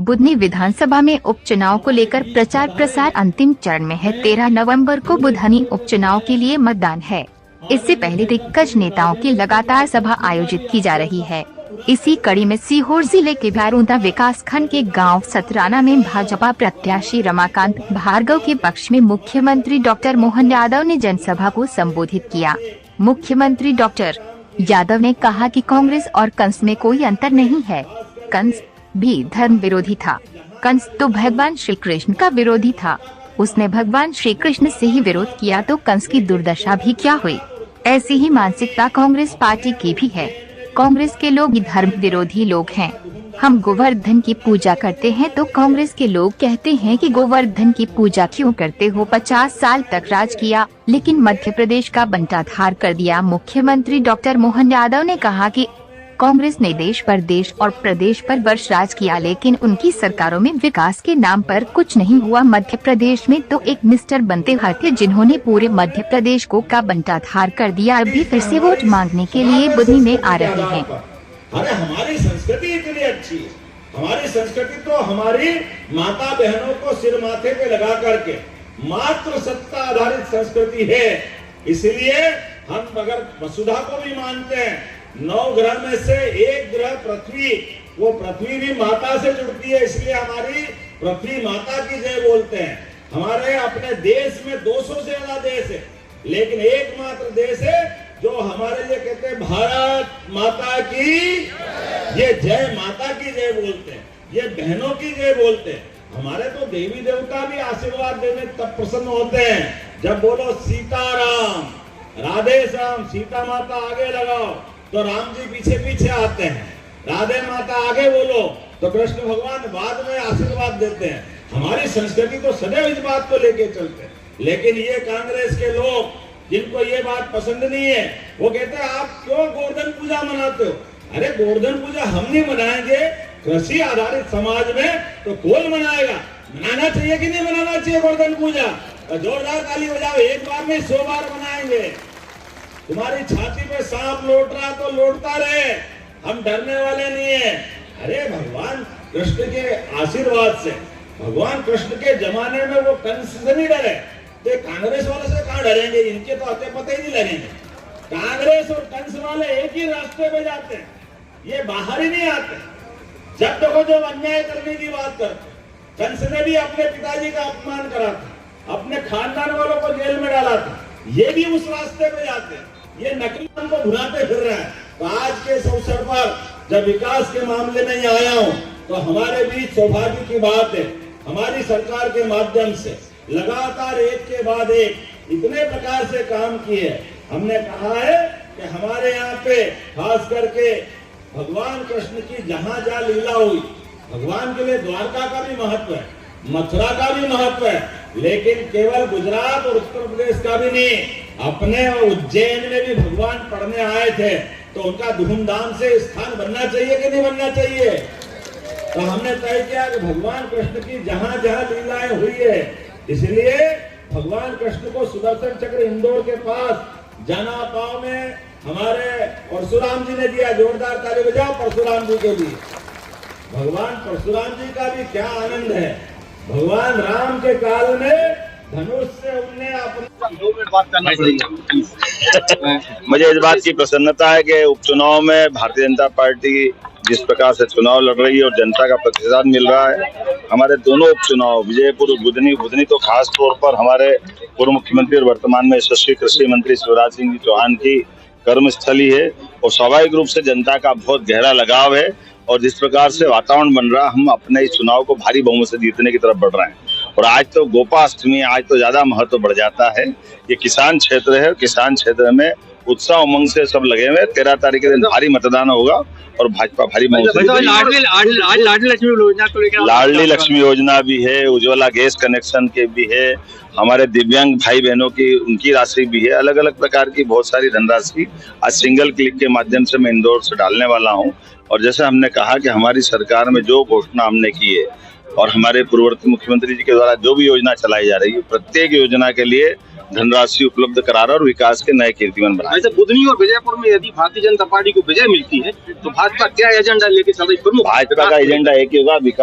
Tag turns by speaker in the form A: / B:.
A: बुधनी विधानसभा में उपचुनाव को लेकर प्रचार प्रसार अंतिम चरण में है। 13 नवंबर को बुधनी उपचुनाव के लिए मतदान है। इससे पहले दिग्गज नेताओं की लगातार सभा आयोजित की जा रही है। इसी कड़ी में सीहोर जिले के भैरूदा विकास खंड के गांव सतराना में भाजपा प्रत्याशी रमाकांत भार्गव के पक्ष में मुख्यमंत्री डॉक्टर मोहन यादव ने जनसभा को संबोधित किया। मुख्यमंत्री डॉक्टर यादव ने कहा कि कांग्रेस और कंस में कोई अंतर नहीं है। कंस भी धर्म विरोधी था। कंस तो भगवान श्री कृष्ण का विरोधी था। उसने भगवान श्री कृष्ण से ही विरोध किया तो कंस की दुर्दशा भी क्या हुई। ऐसी ही मानसिकता कांग्रेस पार्टी की भी है। कांग्रेस के लोग धर्म विरोधी लोग हैं। हम गोवर्धन की पूजा करते हैं तो कांग्रेस के लोग कहते हैं कि गोवर्धन की पूजा क्यों करते हो। 50 साल तक राज किया लेकिन मध्य प्रदेश का बंटाधार कर दिया। मुख्यमंत्री डॉक्टर मोहन यादव ने कहा कि कांग्रेस ने देश और प्रदेश पर वर्ष राज किया लेकिन उनकी सरकारों में विकास के नाम पर कुछ नहीं हुआ। मध्य प्रदेश में तो एक मिस्टर बनते थे जिन्होंने पूरे मध्य प्रदेश को का बंटाधार कर दिया। अभी फिर से वोट मांगने के लिए बुधनी में आ रहे हैं।
B: अरे हमारी संस्कृति इतनी अच्छी है। हमारी संस्कृति तो हमारी माता बहनों को सिर माथे पे लगा करके मात्र सत्ता आधारित संस्कृति है। इसलिए हम अगर वसुधा को भी मानते हैं, 9 ग्रह में से एक ग्रह पृथ्वी, वो पृथ्वी भी माता से जुड़ती है, इसलिए हमारी पृथ्वी माता की जय बोलते हैं। हमारे अपने देश में 200 से ज्यादा देश है लेकिन एकमात्र देश है जो हमारे लिए कहते हैं भारत माता की ये जय, माता की जय बोलते हैं, ये बहनों की जय बोलते हैं। हमारे तो देवी देवता भी आशीर्वाद देने तब प्रसन्न होते हैं जब बोलो सीताराम, राधे श्याम, सीता माता आगे लगाओ तो राम जी पीछे पीछे आते हैं, राधे माता आगे बोलो तो कृष्ण भगवान बाद में आशीर्वाद देते हैं। हमारी संस्कृति तो सदैव इस बात को लेके चलते हैं। लेकिन ये कांग्रेस के लोग जिनको ये बात पसंद नहीं है वो कहते हैं आप क्यों गोवर्धन पूजा मनाते हो। अरे गोवर्धन पूजा हम नहीं मनाएंगे, कृषि आधारित समाज में तो कौन मनाएगा। मनाना चाहिए कि नहीं मनाना चाहिए गोवर्धन पूजा। जोरदार ताली बजाओ, एक बार में 100 बार मनाएंगे। तुम्हारी छाती पे सांप लौट रहा तो लौटता रहे, हम डरने वाले नहीं है। अरे भगवान कृष्ण के आशीर्वाद से, भगवान कृष्ण के जमाने में वो कंस से नहीं डरे तो कांग्रेस वाले से कहां डरेंगे। इनके तो अते पते ही नहीं लगेंगे। कांग्रेस और कंस वाले एक ही रास्ते पे जाते हैं, ये बाहर ही नहीं आते। जब देखो जब अन्याय करने की बात करते, कंस ने भी अपने पिताजी का अपमान करा था, अपने खानदान वालों को जेल में डाला था, ये भी उस रास्ते पे जाते हैं। ये नकली को भुनाते फिर रहा है। तो आज के इस अवसर पर जब विकास के मामले में आया हूं तो हमारे बीच सौभाग्य की बात है, हमारी सरकार के माध्यम से लगातार एक के बाद एक इतने प्रकार से काम किए। हमने कहा है कि हमारे यहाँ पे खास करके भगवान कृष्ण की जहां जहां लीला हुई, भगवान के लिए द्वारका का भी महत्व है, मथुरा का भी महत्व है, लेकिन केवल गुजरात और उत्तर प्रदेश का भी नहीं, अपने उज्जैन में भी भगवान पढ़ने आए थे तो उनका धूमधाम से स्थान बनना चाहिए कि नहीं बनना चाहिए। तो हमने तय किया कि भगवान कृष्ण की जहां जहां लीलाएं हुई है, इसलिए भगवान कृष्ण को सुदर्शन चक्र इंदौर के पास जनापाव में हमारे परशुराम जी ने दिया। जोरदार ताली बजाओ परशुराम जी के लिए। भगवान परशुराम जी का भी क्या आनंद है। भगवान राम के काल में धनुष से उन्हें
C: मुझे इस बात की प्रसन्नता है कि उपचुनाव में भारतीय जनता पार्टी जिस प्रकार से चुनाव लड़ रही है और जनता का प्रतिसाद मिल रहा है। हमारे दोनों उपचुनाव विजयपुर बुधनी तो खास तौर पर हमारे पूर्व मुख्यमंत्री और वर्तमान में यशस्वी कृषि मंत्री शिवराज सिंह चौहान की कर्मस्थली है और स्वाभाविक रूप से जनता का बहुत गहरा लगाव है। और जिस प्रकार से वातावरण बन रहा, हम अपने इस चुनाव को भारी बहुमत से जीतने की तरफ बढ़ रहे हैं। और आज तो गोपाष्टमी, आज तो ज्यादा महत्व बढ़ जाता है। ये किसान क्षेत्र है, किसान क्षेत्र में उत्साह उमंग से सब लगे हुए। 13 तारीख के दिन भारी मतदान होगा और भाजपा भारी बहुमत से। लाडली लक्ष्मी योजना भी है, उज्ज्वला गैस कनेक्शन के भी है, हमारे दिव्यांग भाई बहनों की उनकी राशि भी है, अलग अलग प्रकार की बहुत सारी धनराशि आज सिंगल क्लिक के माध्यम से मैं इंदौर से डालने वाला हूं। और जैसे हमने कहा कि हमारी सरकार में जो घोषणा हमने की है और हमारे पूर्ववर्ती मुख्यमंत्री जी के द्वारा जो भी योजना चलाई जा रही है, प्रत्येक योजना के लिए धनराशि उपलब्ध करा रहा और विकास के नए कीर्तिमान बना।
D: ऐसे बुधनी और विजयपुर में यदि भारतीय जनता पार्टी को विजय मिलती है तो भाजपा क्या एजेंडा लेके चल रही?
C: भाजपा का एजेंडा एक ही होगा, विकास।